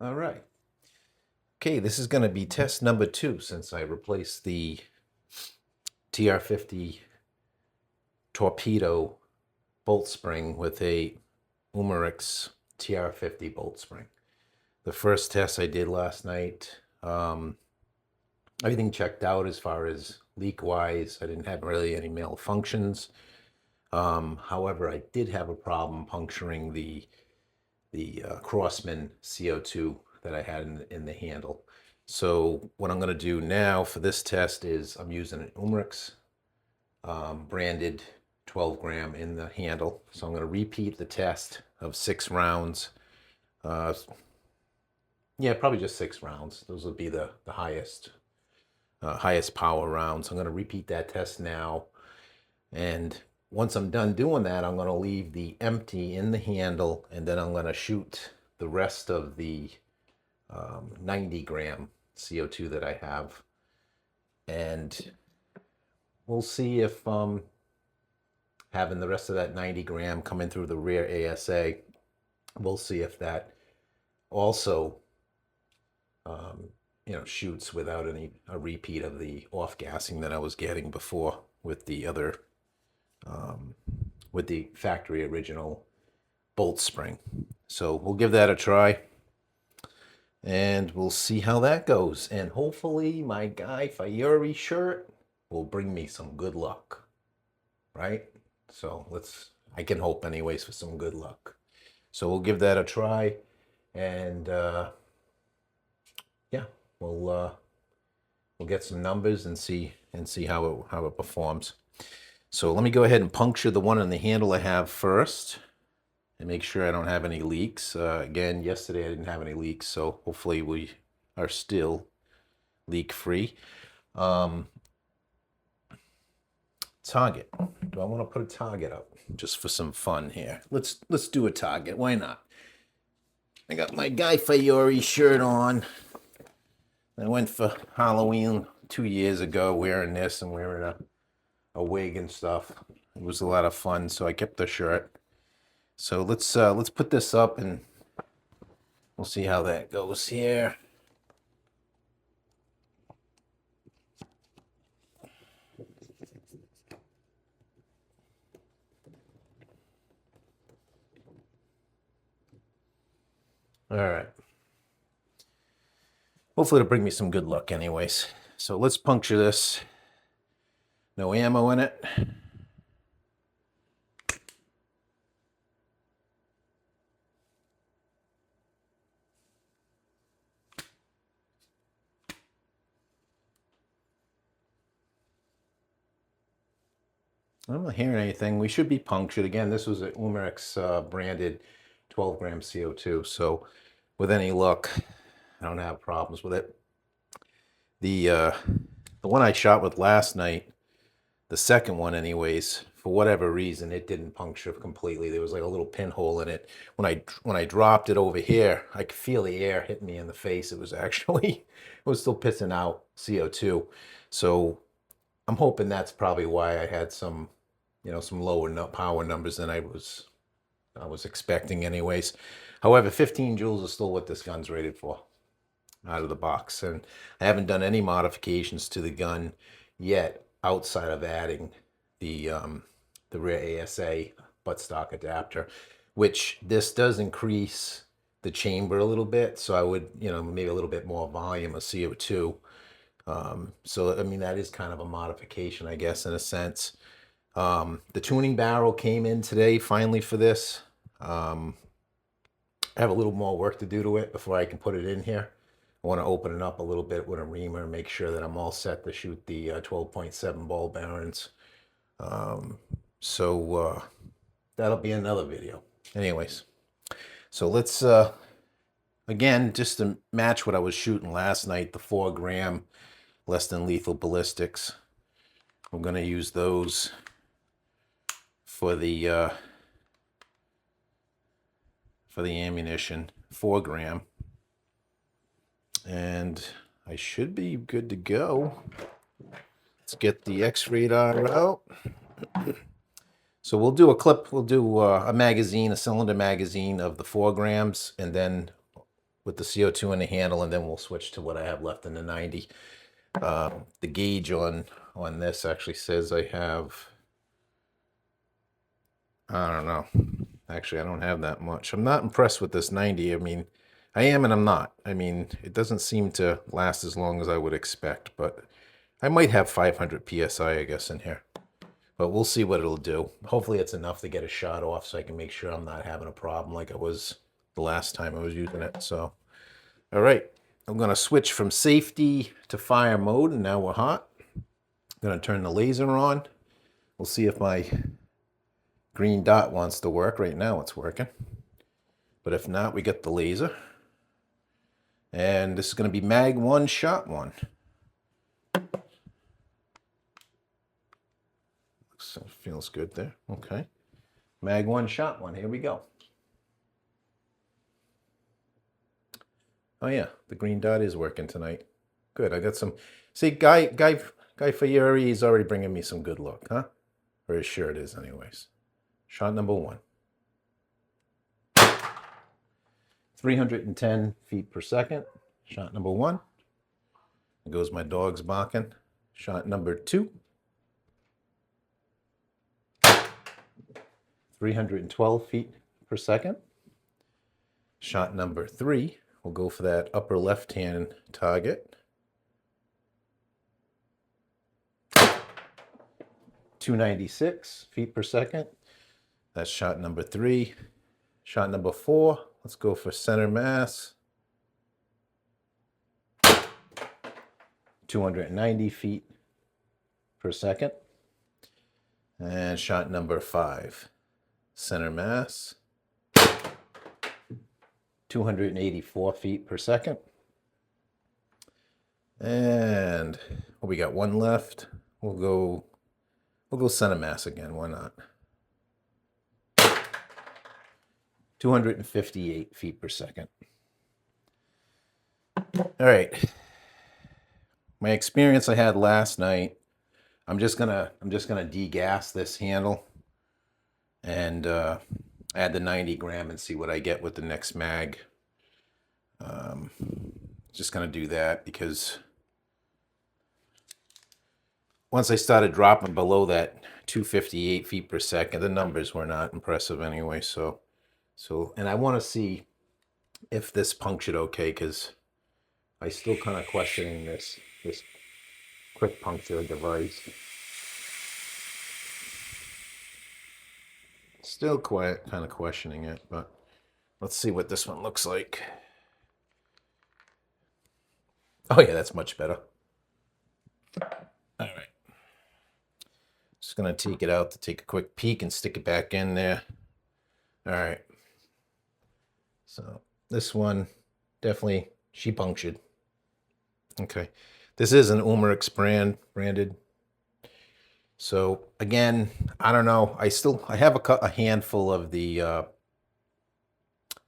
All right. Okay, this is going to be test number 2 since I replaced the TR50 Torpedo bolt spring with a Umerix TR50 bolt spring. The first test I did last night, everything checked out as far as leak-wise. I didn't have really any malfunctions. However, I did have a problem puncturing the Crossman CO2 that I had in the handle. So what I'm going to do now for this test is I'm using an Umerix branded 12 gram in the handle. So I'm going to repeat the test of 6 rounds. Yeah, probably just 6 rounds. Those would be the highest power rounds. I'm going to repeat that test now. And once I'm done doing that, I'm going to leave the empty in the handle, and then I'm going to shoot the rest of the 90 gram CO2 that I have. And we'll see if having the rest of that 90 gram coming through the rear ASA, we'll see if that also shoots without a repeat of the off-gassing that I was getting before with the other with the factory original bolt spring. So we'll give that a try and we'll see how that goes. And hopefully my Guy Fieri shirt will bring me some good luck, right? So I can hope anyways for some good luck. So we'll give that a try, and yeah, we'll get some numbers and see how it performs. So let me go ahead and puncture the one on the handle I have first and make sure I don't have any leaks. Again, yesterday I didn't have any leaks, so hopefully we are still leak free. Target. Do I want to put a target up just for some fun here? Let's do a target. Why not? I got my Guy Fieri shirt on. I went for Halloween 2 years ago wearing this and wearing a wig and stuff. It was a lot of fun, so I kept the shirt. So let's put this up and we'll see how that goes here. All right. Hopefully it'll bring me some good luck anyways. So let's puncture this. No ammo in it. I'm not hearing anything. We should be punctured. Again, this was an Umerix branded 12 gram CO2. So with any luck, I don't have problems with it. The one I shot with last night, the second one anyways, for whatever reason, it didn't puncture completely. There was like a little pinhole in it. When I dropped it over here, I could feel the air hitting me in the face. It was actually, it was still pissing out CO2. So I'm hoping that's probably why I had some lower power numbers than I was expecting anyways. However, 15 joules is still what this gun's rated for out of the box. And I haven't done any modifications to the gun yet outside of adding the rear ASA buttstock adapter, which this does increase the chamber a little bit. So I would, maybe a little bit more volume of CO2. So, I mean, that is kind of a modification, I guess, in a sense. The tuning barrel came in today finally for this. I have a little more work to do to it before I can put it in here. I want to open it up a little bit with a reamer and make sure that I'm all set to shoot the 12.7 ball bearings. So that'll be another video. Anyways, so let's, again, just to match what I was shooting last night, the 4 gram less than lethal ballistics. I'm going to use those for the ammunition, 4 gram. And I should be good to go. Let's get the X-Radar out. So we'll do a clip, we'll do a magazine, a cylinder magazine of the 4 grams, and then with the CO2 in the handle, and then we'll switch to what I have left in the 90. The gauge on this actually says I have, I don't know. Actually, I don't have that much. I'm not impressed with this 90. I mean, I am and I'm not. I mean, it doesn't seem to last as long as I would expect, but I might have 500 PSI, I guess, in here. But we'll see what it'll do. Hopefully it's enough to get a shot off so I can make sure I'm not having a problem like I was the last time I was using it. So, all right. I'm going to switch from safety to fire mode, and now we're hot. I'm going to turn the laser on. We'll see if my green dot wants to work. Right now it's working. But if not, we get the laser. And this is going to be mag 1, shot 1. So feels good there. Okay. Mag 1, shot 1. Here we go. Oh yeah, the green dot is working tonight. Good. I got some. See, Guy Fieri is already bringing me some good luck, huh? Or his shirt is, anyways. Shot number 1. 310 feet per second. Shot number 1. There goes my dogs barking. Shot number 2. 312 feet per second. Shot number 3. We'll go for that upper left-hand target. 296 feet per second. That's shot number 3. Shot number 4. Let's go for center mass. 290 feet per second. And shot number 5. Center mass. 284 feet per second. And we got 1 left. We'll go center mass again. Why not? 258 feet per second. All right. My experience I had last night, I'm just gonna degas this handle and add the 90 gram and see what I get with the next mag. Just gonna do that because once I started dropping below that 258 feet per second, the numbers were not impressive anyway. So, and I want to see if this punctured okay, because I still kind of questioning this quick puncture device. Still kind of questioning it, but let's see what this one looks like. Oh yeah, that's much better. All right. Just gonna take it out to take a quick peek and stick it back in there. All right. So this one definitely, she punctured. Okay. This is an Umerix branded. So again, I don't know. I have a handful of the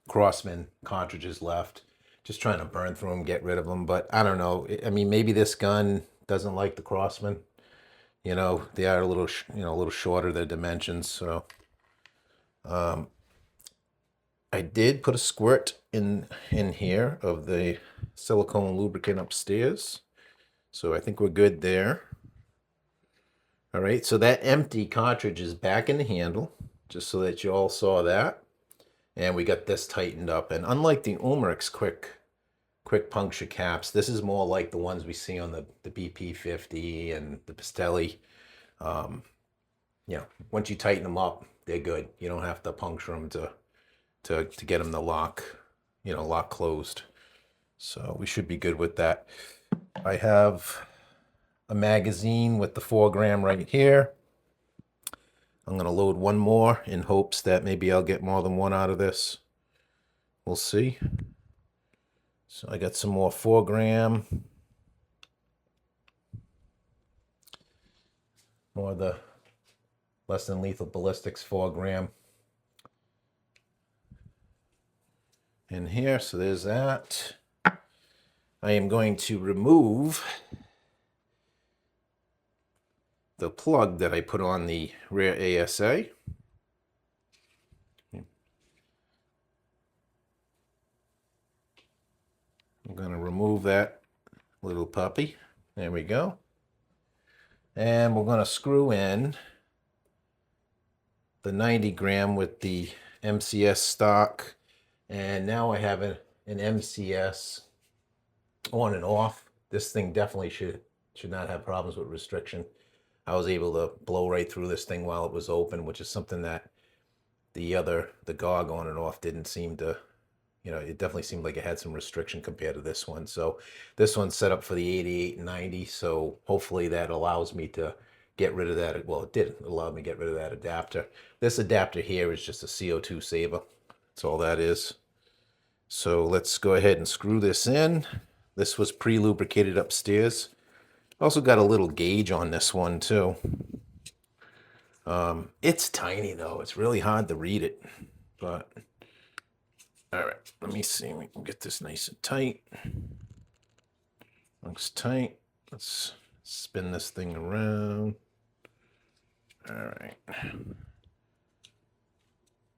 Crossman cartridges left. Just trying to burn through them, get rid of them. But I don't know. I mean, maybe this gun doesn't like the Crossman. You know, they are a little, a little shorter, their dimensions. So I did put a squirt in here of the silicone lubricant upstairs. So I think we're good there. All right, so that empty cartridge is back in the handle, just so that you all saw that. And we got this tightened up. And unlike the Umerix quick puncture caps, this is more like the ones we see on the BP50 and the Pistelli. You know, once you tighten them up, they're good. You don't have to puncture them to get them to lock, lock closed. So we should be good with that. I have a magazine with the 4 gram right here. I'm going to load 1 more in hopes that maybe I'll get more than 1 out of this. We'll see. So I got some more 4 gram. More of the Less Than Lethal Ballistics 4 gram in here. So there's that. I am going to remove the plug that I put on the rear ASA. I'm going to remove that little puppy. There we go. And we're going to screw in the 90 gram with the MCS stock. And now I have an MCS on and off. This thing definitely should not have problems with restriction. I was able to blow right through this thing while it was open, which is something that the GOG on and off didn't seem to, it definitely seemed like it had some restriction compared to this one. So this one's set up for the 88 and 90. So hopefully that allows me to get rid of that. Well, it did allow me to get rid of that adapter. This adapter here is just a CO2 saver. That's all that is. So let's go ahead and screw this in. This was pre-lubricated upstairs. Also got a little gauge on this one too. It's tiny though. It's really hard to read it. But all right, let me see. We can get this nice and tight. Looks tight. Let's spin this thing around. All right.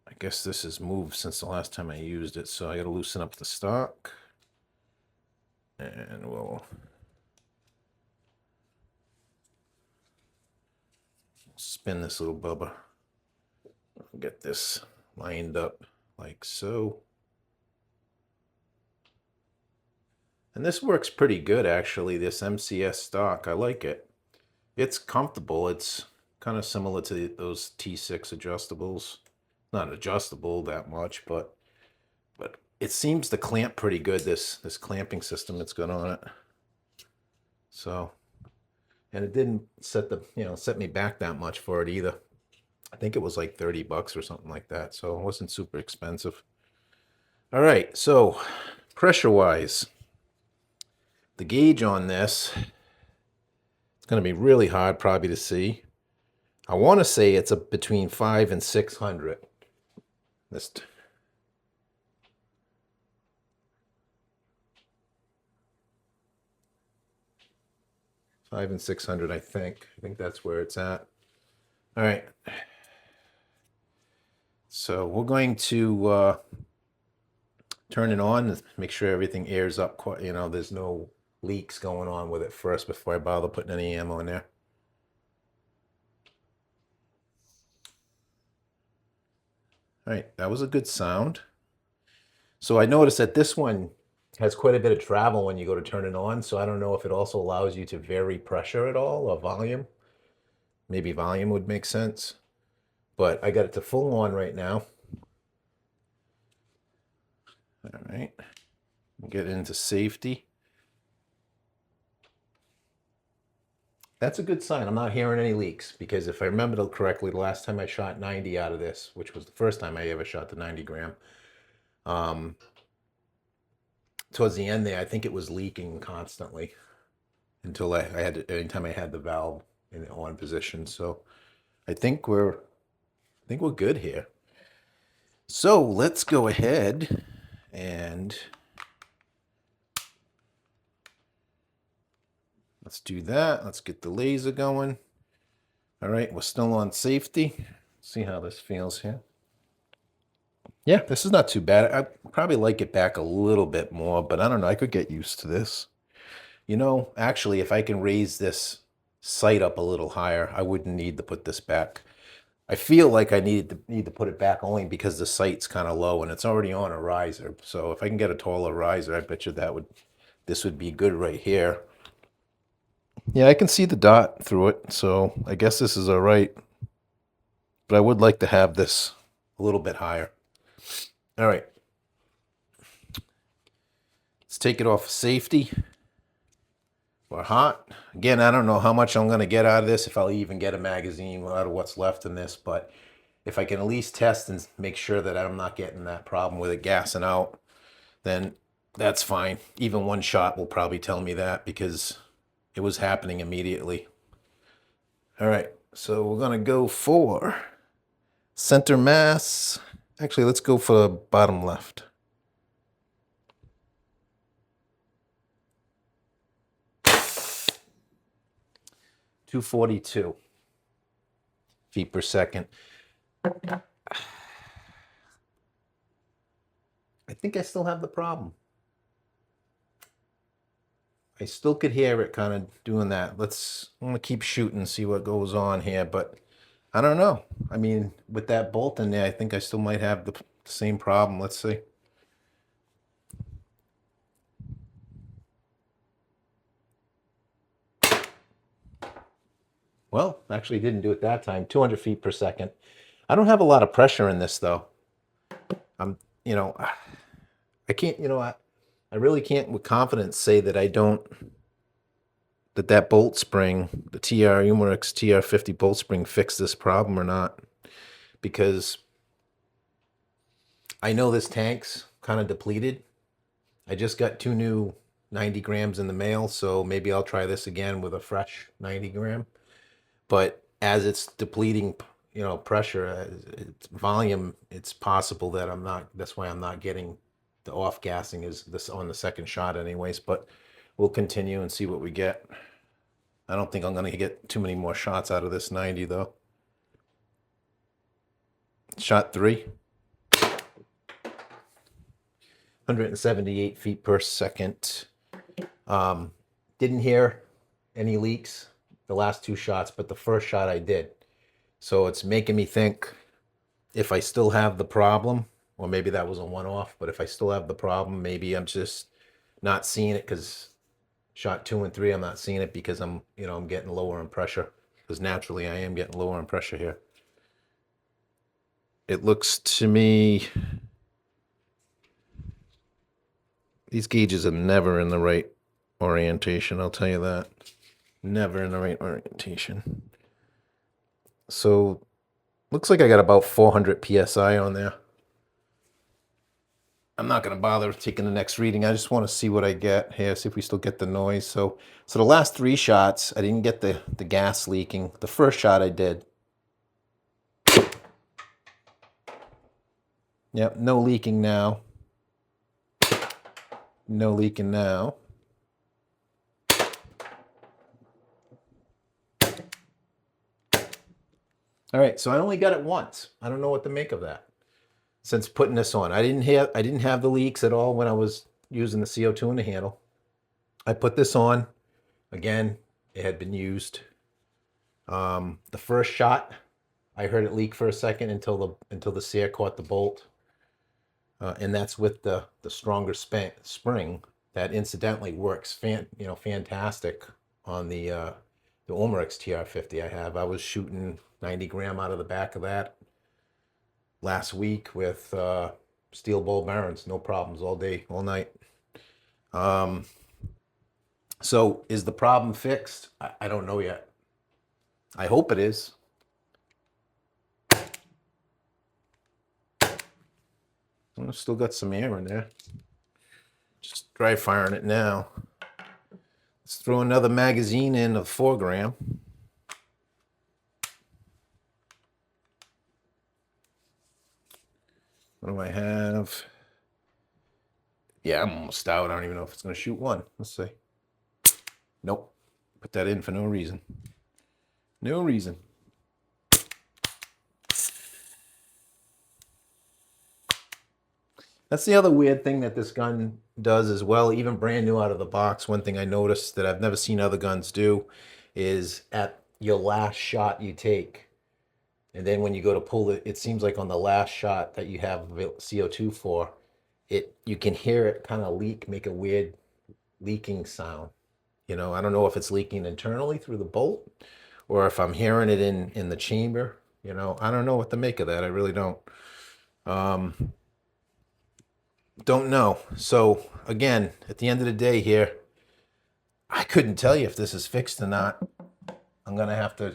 I guess this has moved since the last time I used it, so I gotta loosen up the stock. And we'll spin this little bubba. Get this lined up like so. And this works pretty good, actually, this MCS stock. I like it. It's comfortable. It's kind of similar to those T6 adjustables. Not adjustable that much, but it seems to clamp pretty good, this clamping system that's got on it. So, and it didn't set me back that much for it either. I think it was like 30 bucks or something like that, so it wasn't super expensive. All right, so pressure-wise, the gauge on this, it's going to be really hard probably to see. I want to say it's between 500 and 600. This 500 and 600, I think. I think that's where it's at. All right. So we're going to turn it on and make sure everything airs up. There's no leaks going on with it first before I bother putting any ammo in there. All right, that was a good sound. So I noticed that this one has quite a bit of travel when you go to turn it on. So I don't know if it also allows you to vary pressure at all or volume. Maybe volume would make sense. But I got it to full on right now. All right, get into safety. That's a good sign. I'm not hearing any leaks because if I remember correctly, the last time I shot 90 out of this, which was the first time I ever shot the 90 gram, towards the end there, I think it was leaking constantly until anytime I had the valve in the on position. So I think we're good here. So let's go ahead and let's do that. Let's get the laser going. All right, we're still on safety. Let's see how this feels here. Yeah, this is not too bad. I'd probably like it back a little bit more, but I don't know. I could get used to this. Actually, if I can raise this sight up a little higher, I wouldn't need to put this back. I feel like I need to put it back only because the sight's kind of low and it's already on a riser. So if I can get a taller riser, I bet you this would be good right here. Yeah, I can see the dot through it, so I guess this is all right. But I would like to have this a little bit higher. All right. Let's take it off safety. We're hot. Again, I don't know how much I'm going to get out of this, if I'll even get a magazine out of what's left in this, but if I can at least test and make sure that I'm not getting that problem with it gassing out, then that's fine. Even one shot will probably tell me that because it was happening immediately. All right, so we're going to go for center mass. Actually, let's go for bottom left. .242 feet per second. I think I still have the problem. I still could hear it kind of doing that. I'm gonna keep shooting, see what goes on here, but I don't know. I mean, with that bolt in there, I think I still might have the same problem. Let's see. Well, actually didn't do it that time. 200 feet per second. I don't have a lot of pressure in this though. I'm, you know, I can't, I really can't with confidence say that I don't, that bolt spring, the Umerix TR50 bolt spring fixed this problem or not. Because I know this tank's kind of depleted. I just got 2 new 90 grams in the mail, so maybe I'll try this again with a fresh 90 gram. But as it's depleting, pressure, it's volume, it's possible that that's why I'm not getting the off gassing is this on the second shot anyways, but we'll continue and see what we get. I don't think I'm going to get too many more shots out of this 90 though. Shot 3. 178 feet per second. Didn't hear any leaks the last 2 shots, but the first shot I did. So it's making me think if I still have the problem, or maybe that was a one-off, but if I still have the problem, maybe I'm just not seeing it because shot 2 and 3, I'm not seeing it because I'm getting lower in pressure. Because naturally I am getting lower in pressure here. It looks to me, these gauges are never in the right orientation, I'll tell you that. Never in the right orientation. So, looks like I got about 400 PSI on there. I'm not going to bother taking the next reading. I just want to see what I get here, see if we still get the noise. So the last 3 shots, I didn't get the gas leaking. The first shot I did. Yep, no leaking now. No leaking now. All right, so I only got it once. I don't know what to make of that. Since putting this on, I didn't have the leaks at all when I was using the CO2 in the handle. I put this on. Again, it had been used. The first shot, I heard it leak for a second until the sear caught the bolt, and that's with the stronger spring that incidentally works fantastic on the Umerix TR50 I have. I was shooting 90 gram out of the back of that last week with steel ball bearings, no problems all day, all night. So is the problem fixed? I don't know yet. I hope it is. I've still got some air in there. Just dry firing it now. Let's throw another magazine in of 4 gram. What do I have? Yeah, I'm almost out. I don't even know if it's going to shoot 1. Let's see. Nope. Put that in for no reason. No reason. That's the other weird thing that this gun does as well, even brand new out of the box. One thing I noticed that I've never seen other guns do is at your last shot you take, and then when you go to pull it, it seems like on the last shot that you have CO2 for, you can hear it kind of make a weird leaking sound. I don't know if it's leaking internally through the bolt or if I'm hearing it in the chamber. I don't know what to make of that. I really don't. Don't know. So again, at the end of the day here, I couldn't tell you if this is fixed or not. I'm going to have to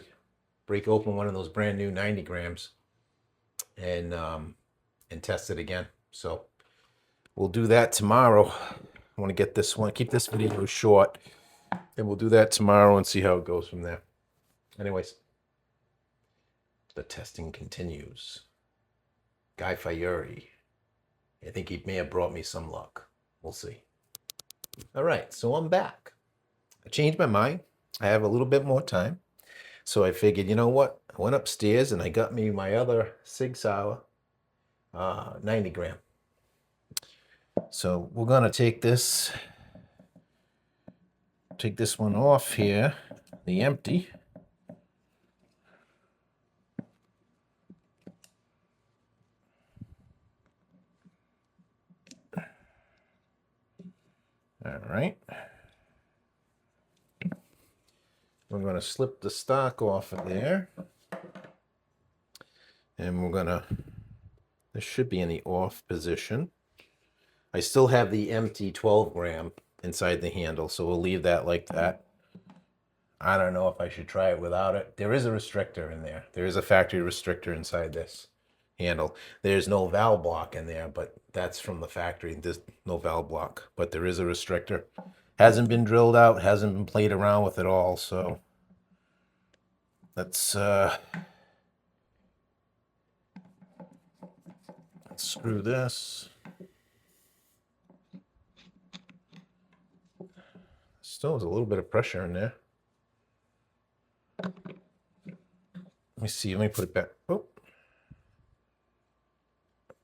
break open one of those brand new 90 grams and test it again. So we'll do that tomorrow. I want to keep this video short, and we'll do that tomorrow and see how it goes from there. Anyways, the testing continues. Guy Fieri. I think he may have brought me some luck. We'll see. All right, so I'm back. I changed my mind. I have a little bit more time. So I figured, you know what? I went upstairs and I got me my other Sig Sauer 90 gram. So we're going to take this take this one off here, the empty. All right. We're going to slip the stock off of there. And we're going to, this should be in the off position. I still have the empty 12 gram inside the handle, so we'll leave that like that. I don't know if I should try it without it. There is a restrictor in there. There is a factory restrictor inside this handle. There's no valve block in there, but that's from the factory. There's no valve block, but there is a restrictor. Hasn't been drilled out, hasn't been played around with at all, so let's screw this. Still has a little bit of pressure in there. Let me see, let me put it back. Oh.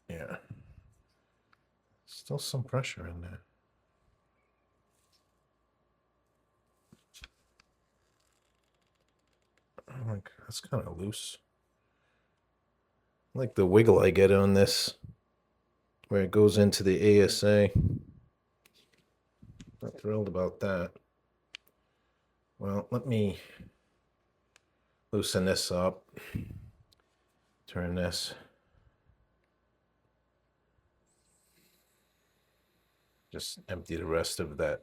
Yeah. Still some pressure in there. Oh, that's kind of loose. I like the wiggle I get on this, where it goes into the ASA. Not thrilled about that. Well, let me loosen this up. Turn this. Just empty the rest of that.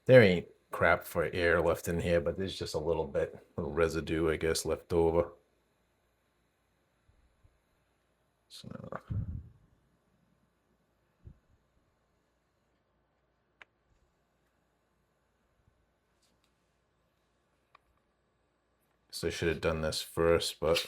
There ain't crap for air left in here, but there's just a little residue, I guess, left over. So I should have done this first, but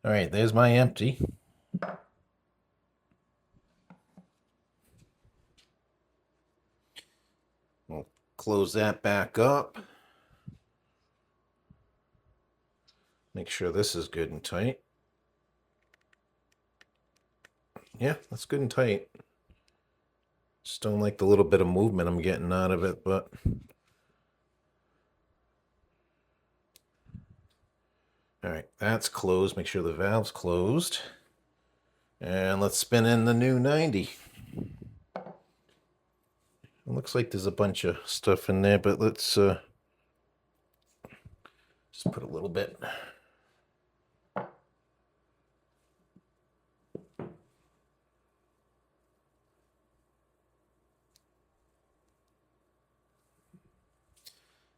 all right, there's my empty. We'll close that back up. Make sure this is good and tight. Yeah, that's good and tight. Just don't like the little bit of movement I'm getting out of it, but all right, that's closed. Make sure the valve's closed. And let's spin in the new 90. It looks like there's a bunch of stuff in there, but let's just put a little bit.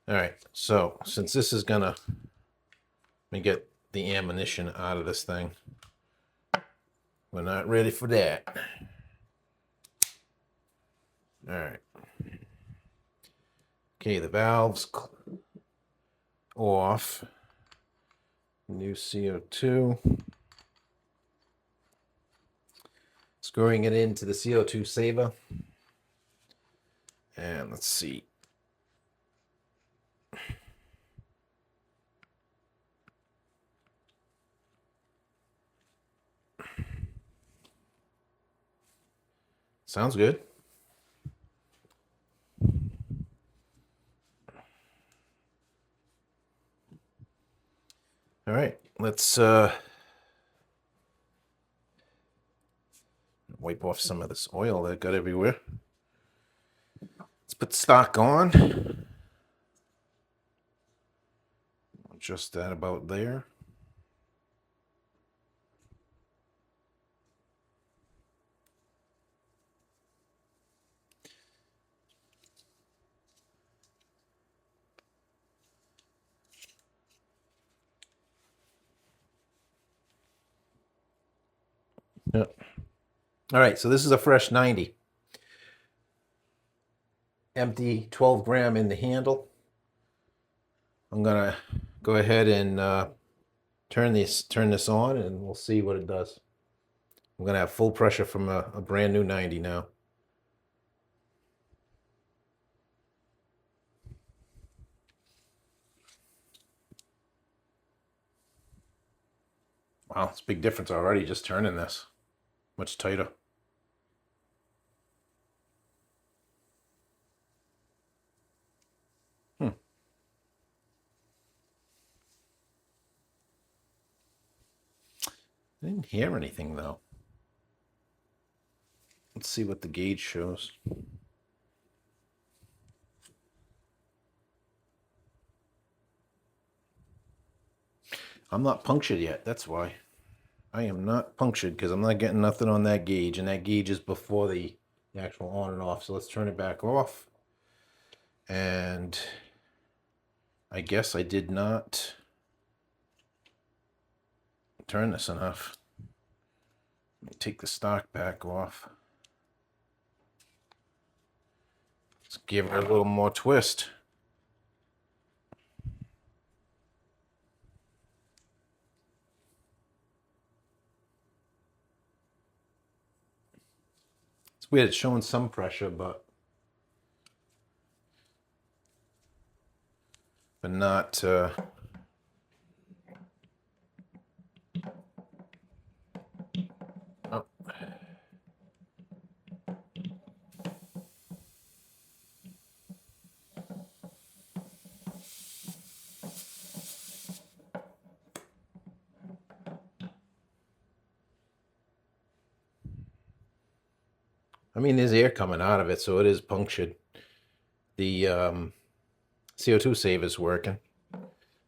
All right, so since this is gonna, let me get the ammunition out of this thing. We're not ready for that. All right. Okay, the valve's off. New CO2. Screwing it into the CO2 saver. And let's see. Sounds good. All right, let's wipe off some of this oil that got everywhere. Let's put the stock on. Adjust that about there. Yep. All right, so this is a fresh 90. Empty 12 gram in the handle. I'm gonna go ahead and turn this on, and we'll see what it does. I'm going to have full pressure from a brand new 90 now. Wow, it's a big difference already just turning this. Much tighter. I didn't hear anything though. Let's see what the gauge shows. I'm not punctured yet, that's why. I am not punctured because I'm not getting nothing on that gauge, and that gauge is before the actual on and off. So let's turn it back off. And I guess I did not turn this enough. Let me take the stock back off. Let's give it a little more twist. It's weird, it's showing some pressure, but not oh. I mean, there's air coming out of it, so it is punctured. The CO2 saver's working.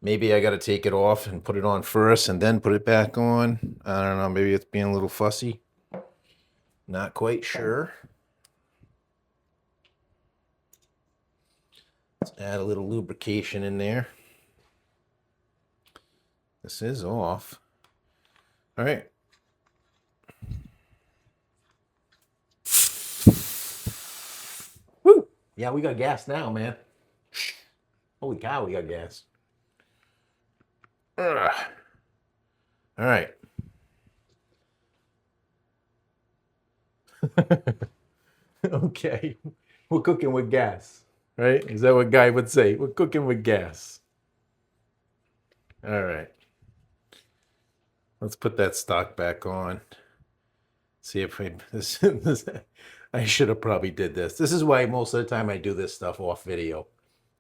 Maybe I got to take it off and put it on first and then put it back on. I don't know. Maybe it's being a little fussy. Not quite sure. Let's add a little lubrication in there. This is off. All right. Woo! Yeah, we got gas now, man. Holy cow, we got gas. Ugh. All right. Okay. We're cooking with gas, right? Is that what Guy would say? We're cooking with gas. All right. Let's put that stock back on. See if we, I should have probably did this. This is why most of the time I do this stuff off video.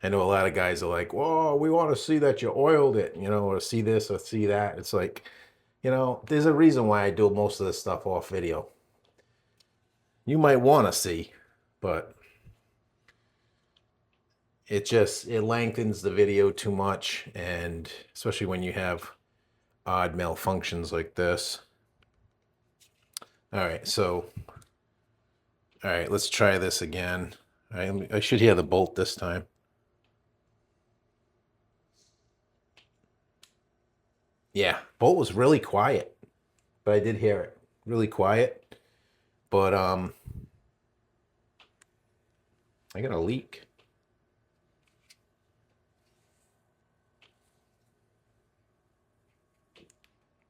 I know a lot of guys are like, whoa, we want to see that you oiled it, you know, or see this or see that. It's like, you know, there's a reason why I do most of this stuff off video. You might want to see, but it lengthens the video too much, and especially when you have odd malfunctions like this. All right, so, all right, let's try this again. All right, I should hear the bolt this time. Yeah, bolt was really quiet, but I did hear it. Really quiet, but I got a leak.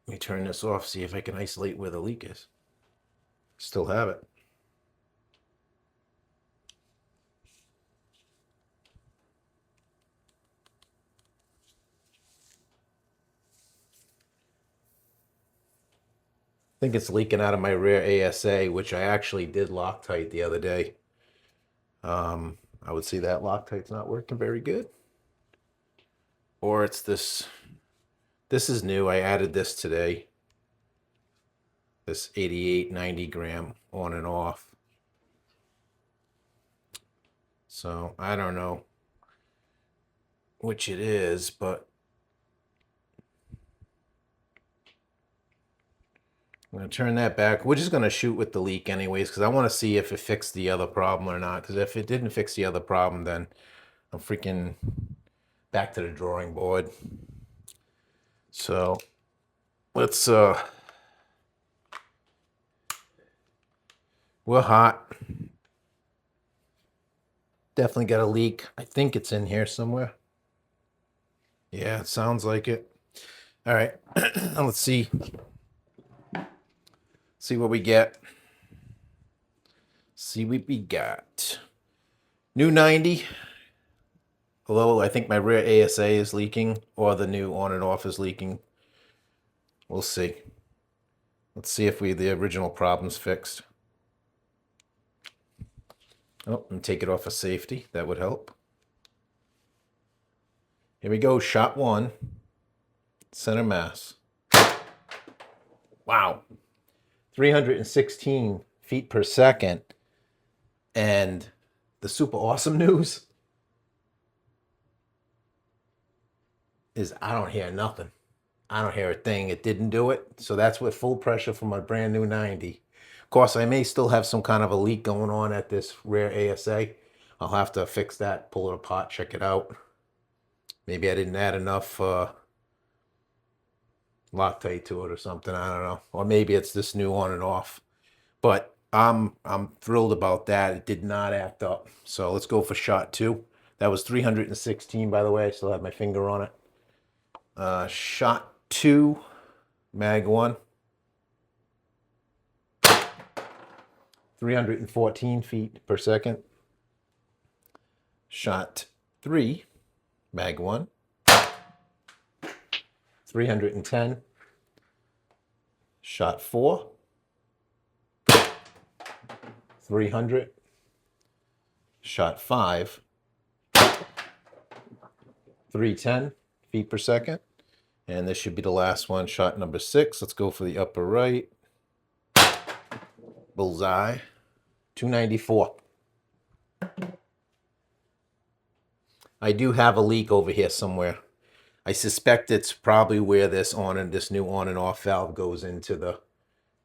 Let me turn this off, see if I can isolate where the leak is. Still have it. I think it's leaking out of my rear ASA, which I actually did Loctite the other day. I would see that Loctite's not working very good. Or it's this. This is new. I added this today. This 88, 90 gram on and off. So I don't know which it is, but I'm going to turn that back. We're just going to shoot with the leak anyways, because I want to see if it fixed the other problem or not. Because if it didn't fix the other problem, then I'm freaking back to the drawing board. So let's, we're hot. Definitely got a leak. I think it's in here somewhere. Yeah, it sounds like it. All right, let's see See what we get. See what we got. New 90. Although I think my rear ASA is leaking, or the new on and off is leaking. We'll see. Let's see if the original problem's fixed. Oh, and take it off of safety. That would help. Here we go. Shot 1. Center mass. Wow. 316 feet per second. And the super awesome news is I don't hear nothing. I don't hear a thing. It didn't do it. So that's with full pressure from my brand new 90. Of course, I may still have some kind of a leak going on at this rear ASA. I'll have to fix that, pull it apart, check it out. Maybe I didn't add enough Loctite to it or something. I don't know. Or maybe it's this new on and off. But I'm thrilled about that. It did not act up. So let's go for shot 2. That was 316, by the way. I still have my finger on it. Shot 2, mag 1. 314 feet per second. Shot 3, mag 1. 310. Shot 4. 300. Shot 5. 310 feet per second. And this should be the last one, shot number 6. Let's go for the upper right. Bullseye. 294. I do have a leak over here somewhere. I suspect it's probably where this new on and off valve goes into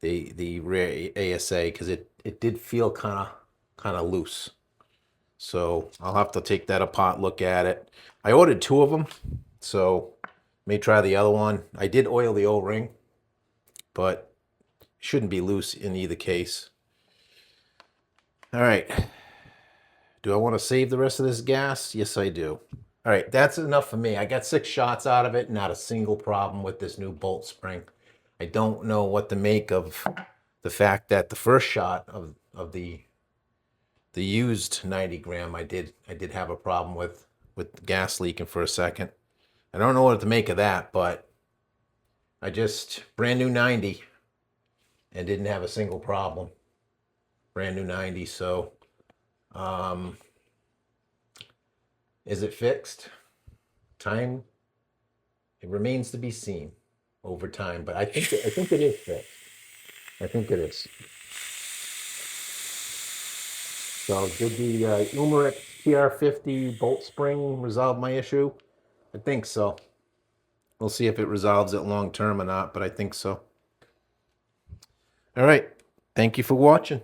the rear ASA, because it did feel kind of loose. So I'll have to take that apart, look at it. I ordered 2 of them, so may try the other one. I did oil the O-ring, but it shouldn't be loose in either case. All right. Do I want to save the rest of this gas? Yes, I do. All right, that's enough for me. I got 6 shots out of it, not a single problem with this new bolt spring. I don't know what to make of the fact that the first shot of the used 90 gram, I did have a problem with gas leaking for a second. I don't know what to make of that, but I just brand new 90 and didn't have a single problem. Brand new 90, so is it fixed? Time, it remains to be seen over time, but I think it is fixed. I think it is. So did the Umerix TR50 bolt spring resolve my issue? I think so. We'll see if it resolves it long term or not, but I think so. All right. Thank you for watching.